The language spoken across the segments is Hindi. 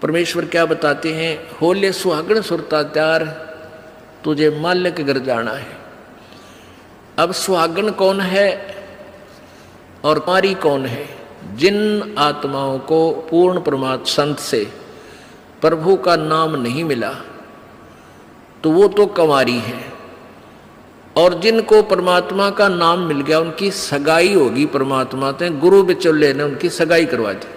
परमेश्वर क्या बताते हैं, होले सुहागण सुरता त्यार तुझे माल्य के घर जाना है। अब सुहागण कौन है और कुंवारी कौन है? जिन आत्माओं को पूर्ण परमात्मा संत से प्रभु का नाम नहीं मिला तो वो तो कुंवारी है, और जिनको परमात्मा का नाम मिल गया उनकी सगाई होगी परमात्मा से, गुरु बिचौले ने उनकी सगाई करवा दी।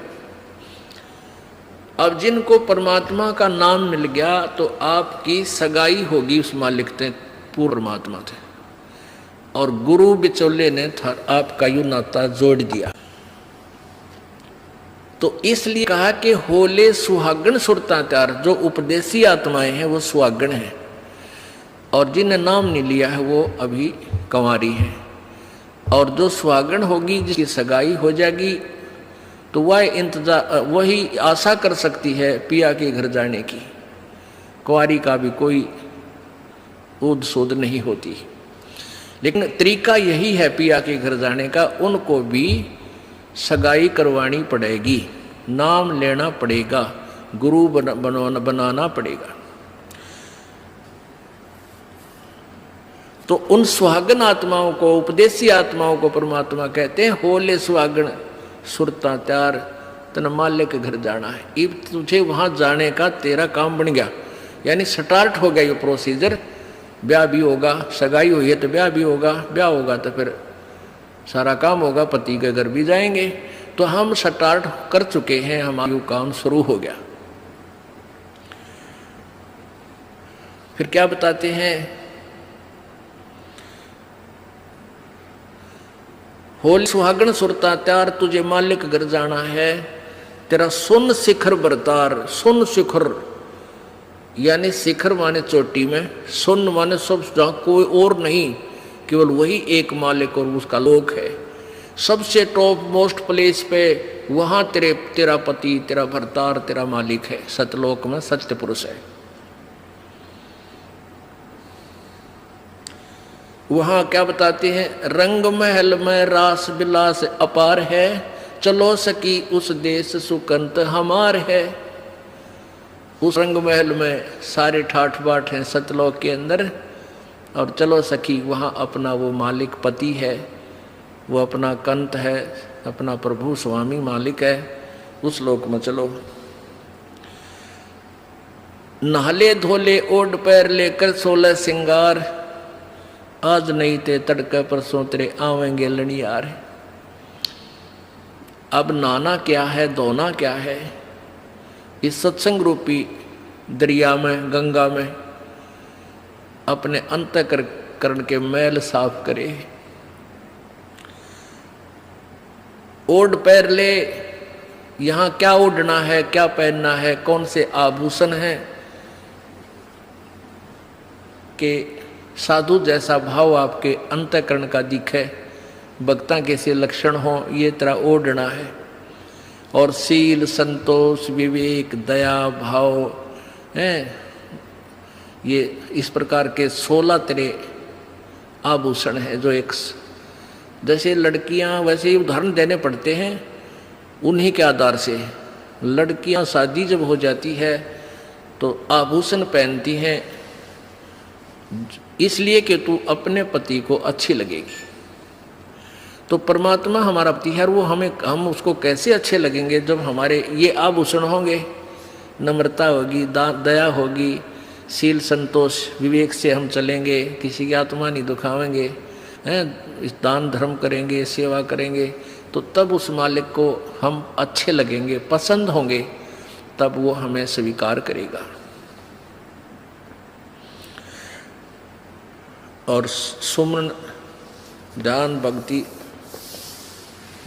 अब जिनको परमात्मा का नाम मिल गया तो आपकी सगाई होगी उस मालिक से, पूर्ण परमात्मा से, और गुरु बिचौले ने आपका यू नाता जोड़ दिया। तो इसलिए कहा कि होले सुहागण सुरता त्यार, जो उपदेशी आत्माएं हैं वो सुहागण हैं, और जिन्हें नाम नहीं लिया है वो अभी कुंवारी है। और जो सुहागण होगी जिसकी सगाई हो जाएगी तो वह इंतजार, वही आशा कर सकती है पिया के घर जाने की। कुंवारी का भी कोई ऊद सूद नहीं होती, लेकिन तरीका यही है पिया के घर जाने का, उनको भी सगाई करवानी पड़ेगी, नाम लेना पड़ेगा, गुरु बनाना पड़ेगा। तो उन सुहागन आत्माओं को, उपदेशी आत्माओं को परमात्मा कहते हैं होले सुहागण सुरता त्यार तन माल्य के घर जाना है। अब तुझे वहां जाने का तेरा काम बन गया, यानी स्टार्ट हो गया ये प्रोसीजर। ब्याह भी होगा, सगाई हुई है तो ब्याह भी होगा, ब्याह होगा तो फिर सारा काम होगा, पति के घर भी जाएंगे। तो हम स्टार्ट कर चुके हैं, हमारा काम शुरू हो गया। फिर क्या बताते हैं, होली सुहागण सुरता त्यार तुझे मालिक घर जाना है, तेरा सुन शिखर बरतार। सुन शिखर यानी शिखर माने चोटी में, सुन माने सब जहाँ कोई और नहीं, केवल वही एक मालिक और उसका लोक है। सबसे टॉप मोस्ट प्लेस पे वहां तेरा पति, तेरा भरतार, तेरा मालिक है। सतलोक में सत्य पुरुष है। वहां क्या बताते हैं, रंग महल में रास बिलास अपार है, चलो सकी उस देश सुकंत हमार है। उस रंग महल में सारे ठाठ बाट हैं सतलोक के अंदर, और चलो सखी वहां अपना वो मालिक पति है, वो अपना कंत है, अपना प्रभु स्वामी मालिक है, उस लोक में चलो। नहले धोले ओढ़ पैर लेकर 16 सिंगार, आज नहीं ते तड़के परसों तेरे आवेंगे लड़ियार। अब नहाना क्या है, धोना क्या है, इस सत्संग रूपी दरिया में, गंगा में अपने अंतःकरण के मैल साफ करे। ओढ़ पैर ले, यहाँ क्या ओढ़ना है, क्या पहनना है, कौन से आभूषण हैं कि साधु जैसा भाव आपके अंतःकरण का दिखे, भक्ता के से लक्षण हो, ये तरह ओढ़ना है। और शील, संतोष, विवेक, दया भाव हैं, ये इस प्रकार के 16 तरह आभूषण हैं जो एक जैसे लड़कियां, वैसे ही उदाहरण देने पड़ते हैं उन्हीं के आधार से। लड़कियां शादी जब हो जाती है तो आभूषण पहनती हैं इसलिए कि तू अपने पति को अच्छी लगेगी। तो परमात्मा हमारा पति है, वो हम उसको कैसे अच्छे लगेंगे जब हमारे ये आभूषण होंगे। नम्रता होगी, दया होगी, शील, संतोष, विवेक से हम चलेंगे, किसी की आत्मा नहीं दुखावेंगे, हैं, दान धर्म करेंगे, सेवा करेंगे, तो तब उस मालिक को हम अच्छे लगेंगे, पसंद होंगे, तब वो हमें स्वीकार करेगा। और सुमन, ध्यान, भक्ति,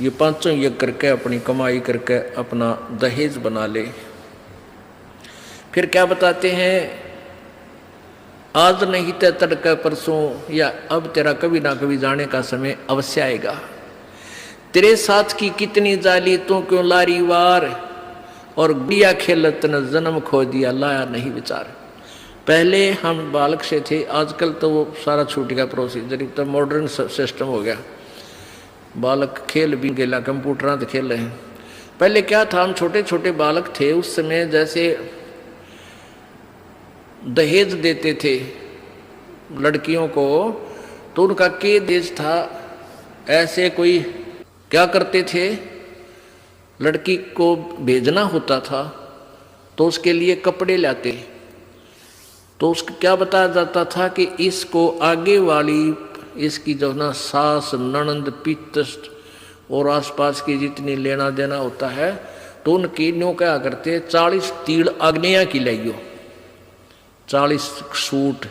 ये पांचों यज्ञ करके अपनी कमाई करके अपना दहेज बना ले। फिर क्या बताते हैं, आज नहीं ते तड़के परसों, या अब तेरा कभी ना कभी जाने का समय अवश्य आएगा। तेरे साथ की कितनी जाली तू क्यों लारी वार, और गुड़िया खेलत न जन्म खो दिया लाया नहीं विचार। पहले हम बालक से थे, आजकल तो वो सारा छूट गया प्रोसीजर, तो मॉडर्न सिस्टम हो गया। बालक खेल भी गेला, कंप्यूटर तो खेल रहे हैं। पहले क्या था, हम छोटे छोटे बालक थे उस समय, जैसे दहेज देते थे लड़कियों को, तो उनका के देश था, ऐसे कोई क्या करते थे, लड़की को भेजना होता था तो उसके लिए कपड़े लाते, तो उसको क्या बताया जाता था कि इसको आगे वाली, इसकी जो ना सास, ननंद, पितृ और आसपास की जितनी लेना देना होता है, तो उनकी न्यों क्या करते, 40 तीड़ अग्निया की लाइयो, 40 सूट।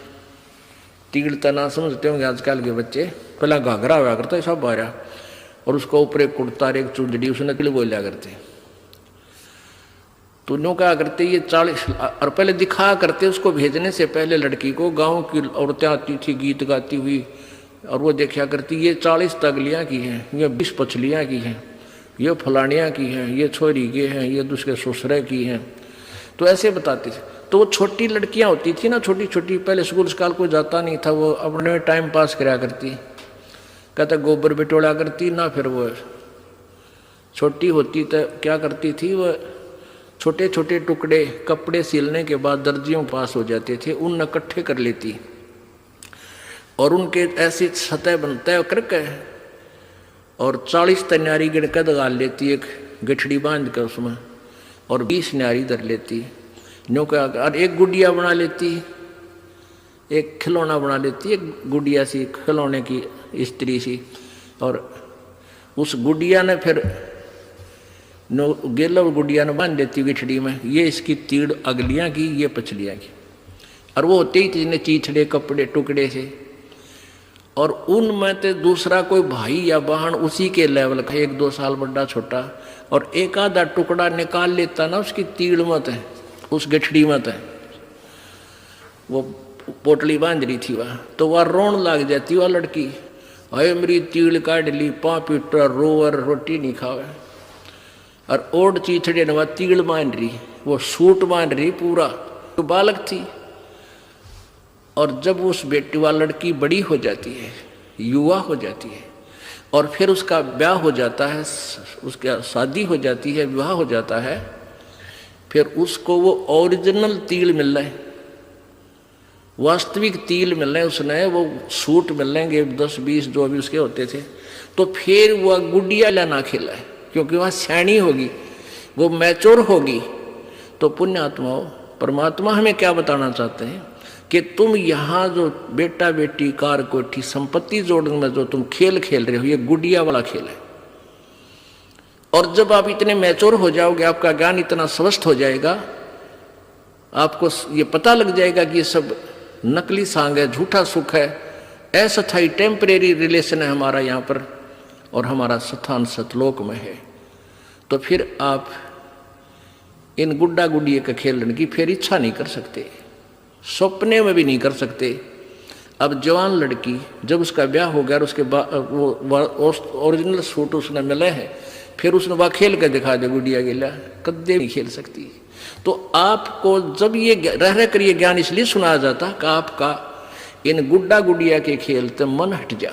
तीड़ तना समझते होंगे आजकल के बच्चे, पहला घाघरा हुआ करता है सब बारह, और उसको ऊपर एक कुर्ता एक चुंदड़ी, उसने तिल बोलिया करते। तो न्यों क्या करते, ये 40, और पहले दिखा करते, उसको भेजने से पहले लड़की को गांव की औरतें आती थी गीत गाती हुई, और वो देखा करती, ये 40 तगलियाँ की हैं, ये 20 पछलियाँ की हैं, ये फलानियाँ की हैं, ये छोरी के हैं, ये दूसरे ससुरे की हैं, तो ऐसे बताते थे। तो वो छोटी लड़कियाँ होती थी ना, छोटी छोटी, पहले स्कूल स्काल कोई जाता नहीं था, वो अपने टाइम पास कराया करती, कहता गोबर बिटोड़ा करती ना, फिर वो छोटी होती तो क्या करती थी, वो छोटे छोटे टुकड़े कपड़े सिलने के बाद दर्जियों पास हो जाते थे, उन इकट्ठे कर लेती और उनके ऐसी सतह बनता करके, और 40 तन्यारी गिनकर दगाल लेती, एक गठड़ी बांध कर उसमें, और 20 न्यारी धर लेती, न्यों का, और एक गुड़िया बना लेती, एक खिलौना बना लेती, एक गुड़िया सी खिलौने की स्त्री सी, और उस गुड़िया ने फिर गेला गुड़िया ने बांध देती गठड़ी में, ये इसकी तीड़ अगलियाँ की, ये पछलियाँ की, और वो होते ही तीन चीथड़े कपड़े टुकड़े से, और उनमें तो दूसरा कोई भाई या बहन उसी के लेवल का, 1-2 साल बड़ा छोटा, और एक आधा टुकड़ा निकाल लेता ना उसकी तीड़ मत है, उस गठड़ी मत है, वो पोटली बांध रही थी वह, तो वह रोन लग जाती वह लड़की, अरे मेरी तीड़ काट ली, 5 पीटर रोवर, रोटी नहीं खावे, और ओढ़ चीथड़े ने वह तीड़ बांध रही, वो सूट बांध रही पूरा, तो बालक थी। और जब उस बेटी वाली लड़की बड़ी हो जाती है, युवा हो जाती है, और फिर उसका ब्याह हो जाता है, उसका शादी हो जाती है, विवाह हो जाता है, फिर उसको वो ओरिजिनल तिल मिल रहा है, वास्तविक तिल मिल रहे हैं, उसने वो सूट मिल लेंगे 10-20 जो भी उसके होते थे, तो फिर वह गुड़िया लाना खेला है, क्योंकि वह सयानी होगी, वो मैच्योर होगी। तो पुण्यात्माओं, परमात्मा हमें क्या बताना चाहते हैं कि तुम यहाँ जो बेटा बेटी कार कोठी संपत्ति जोड़ने में जो तुम खेल खेल रहे हो, ये गुड़िया वाला खेल है। और जब आप इतने मैच्योर हो जाओगे, आपका ज्ञान इतना स्वस्थ हो जाएगा, आपको ये पता लग जाएगा कि ये सब नकली सांग है, झूठा सुख है, अस्थायी टेम्परेरी रिलेशन है हमारा यहाँ पर, और हमारा स्थान सतलोक में है। तो फिर आप इन गुड्डा गुड़िया के खेलने की फिर इच्छा नहीं कर सकते, सपने में भी नहीं कर सकते। अब जवान लड़की जब उसका ब्याह हो गया और उसके बाद वो ओरिजिनल सूट उसने मिले हैं, फिर उसने वह खेल कर दिखा दे गुड़िया गिला, कदे नहीं खेल सकती। तो आपको जब ये रह रह कर ये ज्ञान इसलिए सुनाया जाता कि आपका इन गुड्डा गुड़िया के खेल से मन हट जा,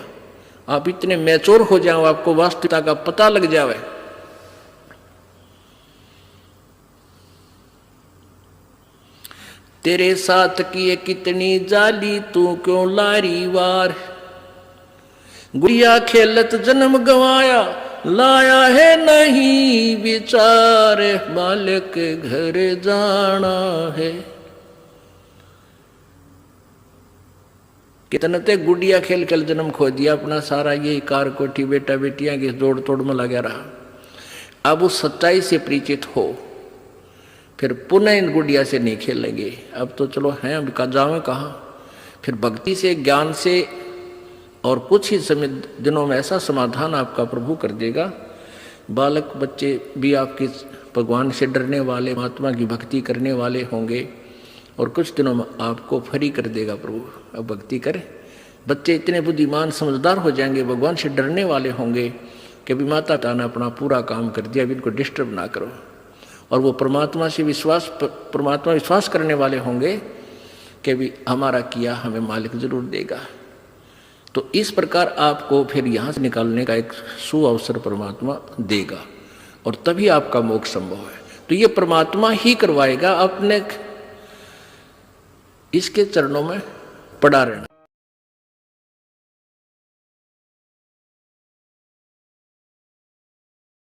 आप इतने मैच्योर हो जाओ, आपको वास्तविकता का पता लग जावे। तेरे साथ किए कितनी जाली, तू क्यों लारी वार, गुड़िया खेलत जन्म गवाया, लाया है नहीं विचार, मालिक के घर जाना है। कितने ते गुड़िया खेल कर जन्म खो दिया अपना सारा, यही कार कोठी बेटा बेटियां की जोड़ तोड़ में लगा रहा। अब उस सच्चाई से परिचित हो, फिर पुनः इन गुड़िया से नहीं खेलेंगे। अब तो चलो हैं, अब का जावे कहाँ, फिर भक्ति से ज्ञान से और कुछ ही समय दिनों में ऐसा समाधान आपका प्रभु कर देगा। बालक बच्चे भी आपके भगवान से डरने वाले, महात्मा की भक्ति करने वाले होंगे, और कुछ दिनों में आपको फ्री कर देगा प्रभु। अब भक्ति करें, बच्चे इतने बुद्धिमान समझदार हो जाएंगे, भगवान से डरने वाले होंगे कि अभी माता पिता ने अपना पूरा काम कर दिया, अभी इनको डिस्टर्ब ना करो। और वो परमात्मा से परमात्मा विश्वास करने वाले होंगे कि भी हमारा किया हमें मालिक जरूर देगा। तो इस प्रकार आपको फिर यहाँ से निकालने का एक सुअवसर परमात्मा देगा। और तभी आपका मोक्ष संभव है। तो ये परमात्मा ही करवाएगा, अपने इसके चरणों में पड़ा रहना।